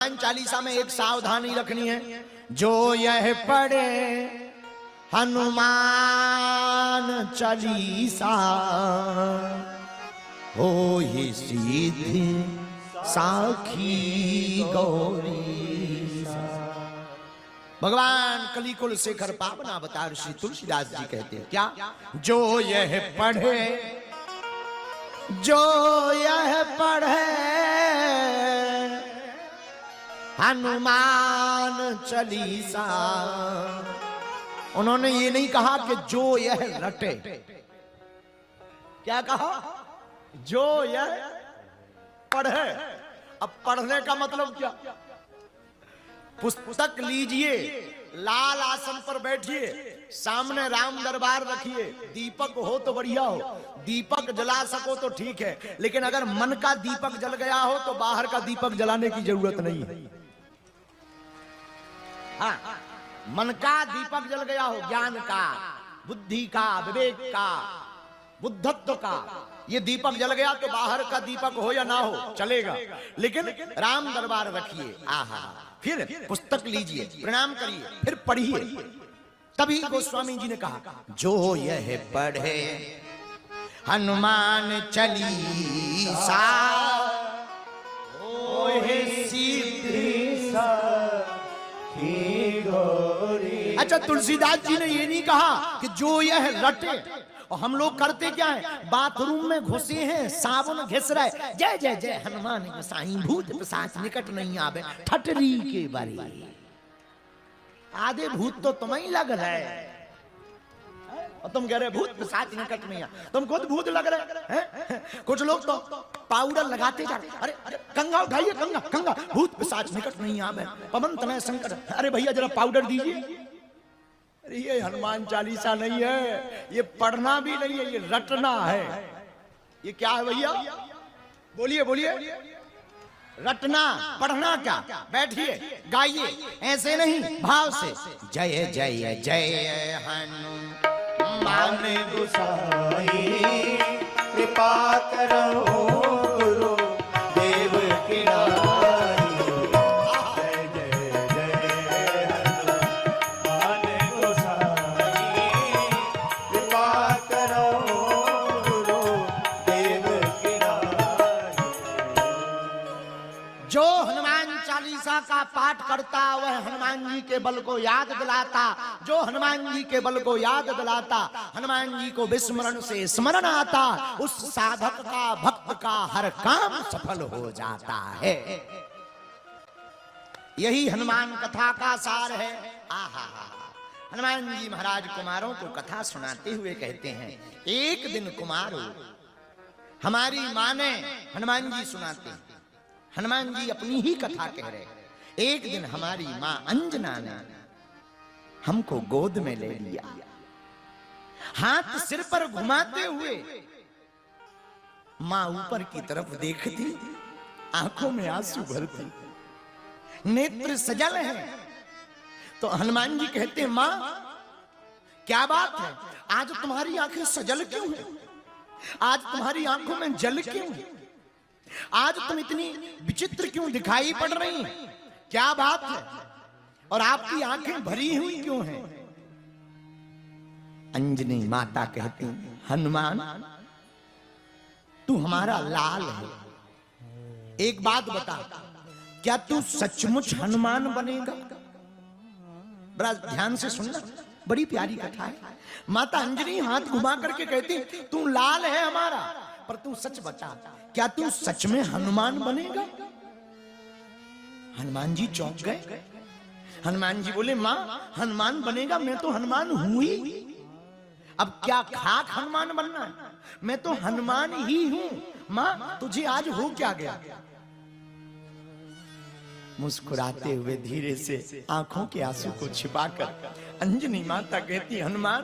चालीसा में एक सावधानी रखनी है, जो यह पढ़े हनुमान चालीसा हो ही सीधी साखी गौरी। भगवान कलिकुल शेखर पावन अवतार श्री तुलसीदास जी कहते हैं क्या, जो यह पढ़े, जो यह पढ़े हनुमान चालीसा। उन्होंने ये नहीं कहा कि जो यह रटे, क्या कहा, जो यह पढ़े। अब पढ़ने का मतलब क्या, पुस्तक लीजिए, लाल आसन पर बैठिए, सामने राम दरबार रखिए, दीपक हो तो बढ़िया हो, दीपक जला सको तो ठीक है, लेकिन अगर मन का दीपक जल गया हो तो बाहर का दीपक जलाने की जरूरत नहीं है। हाँ, मन का दीपक जल गया हो, ज्ञान का, बुद्धि का, विवेक का, बुद्धत्व का, ये दीपक जल गया तो बाहर का दीपक हो या ना हो चलेगा, लेकिन राम दरबार रखिए। आहा, फिर पुस्तक लीजिए, प्रणाम करिए, फिर पढ़िए। तभी गोस्वामी जी ने कहा, जो यह पढ़े हनुमान चालीसा होए सीधी साखी गौरी। अच्छा, तुलसीदास जी ने ये नहीं कहा कि जो यह रटे। और हम लोग करते क्या है, बाथरूम में घुसे हैं, साबुन घिस रहा है, जय जय जय हनुमान गोसाई, भूत पिशाच निकट नहीं आवे, ठटरी के बारी। आधे भूत तो तुम्हें लग रहा है और तुम कह रहे भूत पिशाच निकट नहीं आ, तुम खुद भूत लग रहे हैं। कुछ लोग तो पाउडर लगाते जा रहे, अरे अरे गंगा उठाइए, गंगा गंगा, भूत पिशाच निकट नहीं आवे, पवन तनय संकट। अरे भैया जरा पाउडर दीजिए। अरे ये हनुमान चालीसा नहीं है, ये पढ़ना भी नहीं है, ये रटना है। ये क्या है भैया, बोलिए बोलिए। रटना, पढ़ना क्या, बैठिए गाइए, ऐसे नहीं, भाव से। जय जय जय हनुमान गोसाई, कृपा करो गुरु देव की नाई। जय जय जय हनुमान गोसाई, कृपा करो गुरु देव की नाई। जो हनुमान चालीसा का पाठ करता वह हनुमान जी के बल को याद दिलाता, जो हनुमान जी के बल को याद दिलाता, हनुमान जी को विस्मरण से स्मरण आता, उस साधक का, भक्त का हर काम सफल हो जाता है। यही हनुमान कथा का सार है। आहा, हनुमान जी महाराज कुमारों को कथा सुनाते हुए कहते हैं, एक दिन कुमारों, हमारी मां ने, हनुमान जी सुनाते हैं, हनुमान जी अपनी ही कथा कह रहे हैं, एक दिन हमारी मां अंजना ने हमको गोद में ले लिया, हाथ सिर पर घुमाते हुए मां ऊपर की तरफ देखती, आंखों में आंसू भरती, नेत्र सजल है। तो हनुमान जी कहते हैं, मां क्या बात है, आज तुम्हारी आंखें सजल क्यों है, आज तुम्हारी आंखों में जल क्यों है, आज तुम इतनी विचित्र क्यों दिखाई पड़ रही हैं, क्या बात है, और आपकी आंखें भरी हुई क्यों हैं। अंजनी माता कहती, हनुमान तू हमारा लाल है, एक बात बता, क्या तू सचमुच हनुमान बनेगा। बड़ा ध्यान से सुनना, बड़ी प्यारी कथा है। माता अंजनी हाथ घुमा करके कहती, तू लाल है हमारा, पर तू सच बता, क्या तू सच में हनुमान बनेगा। हनुमान जी चौंक गए। हनुमान जी बोले, मां हनुमान बनेगा, मैं तो हनुमान हूं ही, अब क्या खाक हनुमान बनना है, मैं तो हनुमान ही हूं। मां तुझे आज हो क्या गया। मुस्कुराते हुए धीरे से आंखों के आंसू को छिपाकर अंजनी माता कहती, हनुमान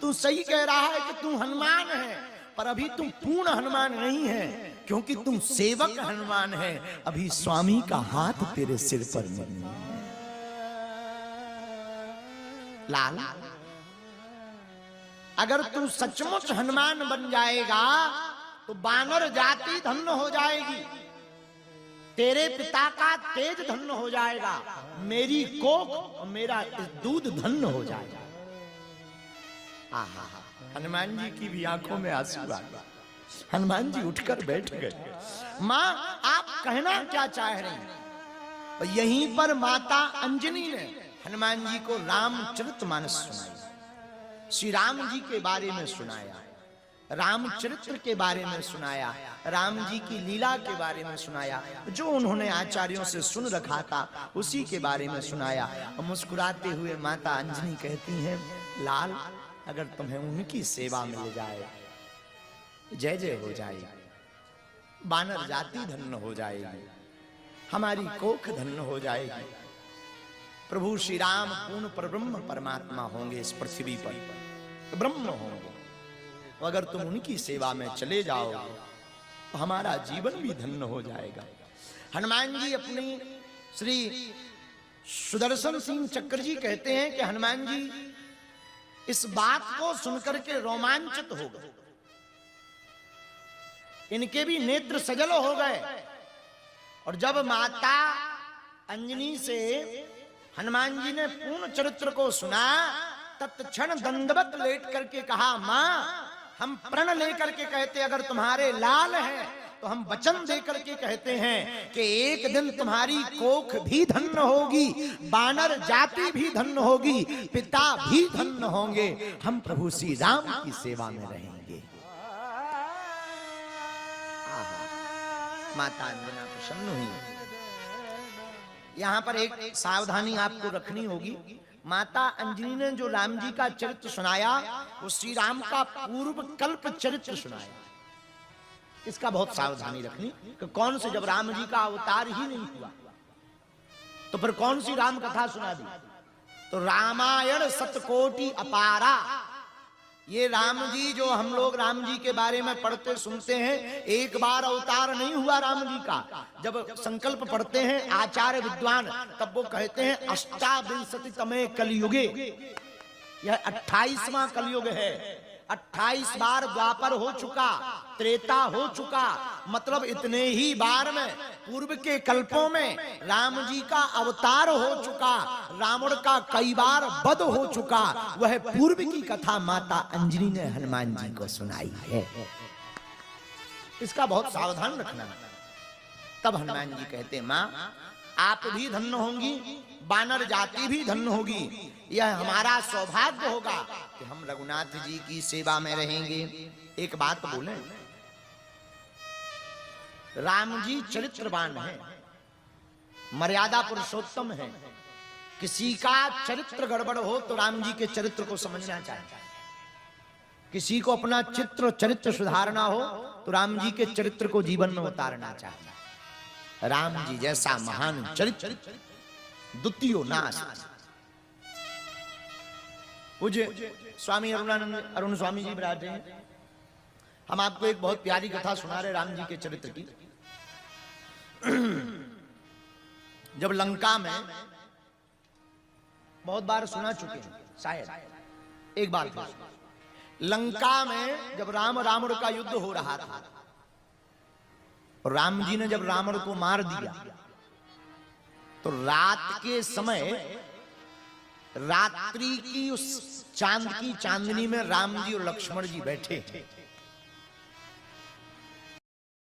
तू सही कह रहा है कि तू हनुमान है, पर अभी तुम पूर्ण हनुमान नहीं है, क्योंकि तुम सेवक हनुमान है, अभी स्वामी का हाथ तेरे सिर पर नहीं है। लाल, अगर तू सचमुच हनुमान बन जाएगा तो बानर जाति धन्य हो जाएगी। तेरे पिता का तेज धन्य हो जाएगा, मेरी कोख और मेरा दूध धन्य हो जाएगा। आहा, हनुमान जी की भी आंखों में आंसू आ गए। हनुमान जी उठकर बैठ गए। मां, आप कहना क्या चाह रही हैं? और यहीं पर माता अंजनी ने हनुमान जी को रामचरितमानस सुनाई, श्री राम जी के बारे में सुनाया, रामचरित्र के बारे में सुनाया, राम जी की लीला के बारे में सुनाया, जो उन्होंने आचार्यों से सुन रखा था उसी के बारे में सुनाया। और मुस्कुराते हुए माता अंजनी कहती हैं, लाल, अगर तुम्हें उनकी सेवा मिल जाए, जय जय हो जाएगी, बानर जाति धन्य हो जाएगी, हमारी कोख धन्य हो जाएगी। प्रभु श्री राम पूर्ण परब्रह्म परमात्मा होंगे, इस पृथ्वी पर ब्रह्म होंगे। अगर तुम उनकी सेवा में चले जाओगे तो हमारा जीवन भी धन्य हो जाएगा। हनुमान जी अपनी श्री सुदर्शन सिंह चक्र जी कहते हैं कि हनुमान जी इस बात को सुनकर के रोमांचित हो गए, इनके भी नेत्र सजल हो गए। और जब माता अंजनी से हनुमान जी ने पूर्ण चरित्र को सुना, तत्क्षण दंडवत लेट करके कहा, मां, हम प्रण लेकर के कहते अगर तुम्हारे लाल हैं तो हम वचन दे करके कहते हैं कि एक दिन तुम्हारी कोख भी धन्य होगी, बानर जाति भी धन्य होगी, पिता भी धन्य होंगे, हम प्रभु श्री राम की सेवा में रहेंगे। माता अंजना प्रसन्न हुई। यहां पर एक सावधानी आपको रखनी होगी। माता अंजनी ने जो राम जी का चरित्र सुनाया वो श्री राम का पूर्व कल्प चरित्र सुनाया। इसका बहुत सावधानी रखनी कि कौन से, जब राम जी का अवतार ही नहीं हुआ तो फिर कौन सी राम कथा सुना दी? तो रामायण सतकोटि अपारा, ये राम जी जो हम लोग राम जी के बारे में पढ़ते सुनते हैं, एक बार अवतार नहीं हुआ राम जी का। जब संकल्प पढ़ते हैं आचार्य विद्वान, तब वो कहते हैं अष्टाविंशतितमे कलयुगे, यह 28वां कलयुग है। 28 बार द्वापर हो चुका, त्रेता हो चुका, मतलब इतने ही बार में पूर्व के कल्पों में राम जी का अवतार हो चुका, रावण का कई बार वध हो चुका। वह पूर्व की कथा माता अंजनी ने हनुमान जी को सुनाई है। इसका बहुत सावधान रखना। तब हनुमान जी कहते, मां, आप भी धन्य होंगी, बानर जाति भी धन्य होगी, यह हमारा सौभाग्य होगा कि हम रघुनाथ जी की सेवा में रहेंगे। एक बात बोले, राम जी चरित्रवान है, मर्यादा पुरुषोत्तम है। किसी का चरित्र गड़बड़ हो तो राम जी के चरित्र को समझना चाहिए। किसी को अपना चरित्र सुधारना हो तो राम जी के चरित्र को जीवन में उतारना चाहिए। राम जी जैसा महान चरित्र द्वितीय नाश। पूज्य स्वामी अरुण स्वामी जी विराजे हैं। हम आपको एक बहुत प्यारी कथा सुना रहे राम जी के चरित्र की। जब लंका में, बहुत बार सुना चुके हैं शायद, एक बार लंका में जब राम रावण का युद्ध हो रहा था और राम जी ने जब रावण को मार दिया तो रात के समय, रात्रि की उस चांद की चांदनी में राम जी और लक्ष्मण जी बैठे थे।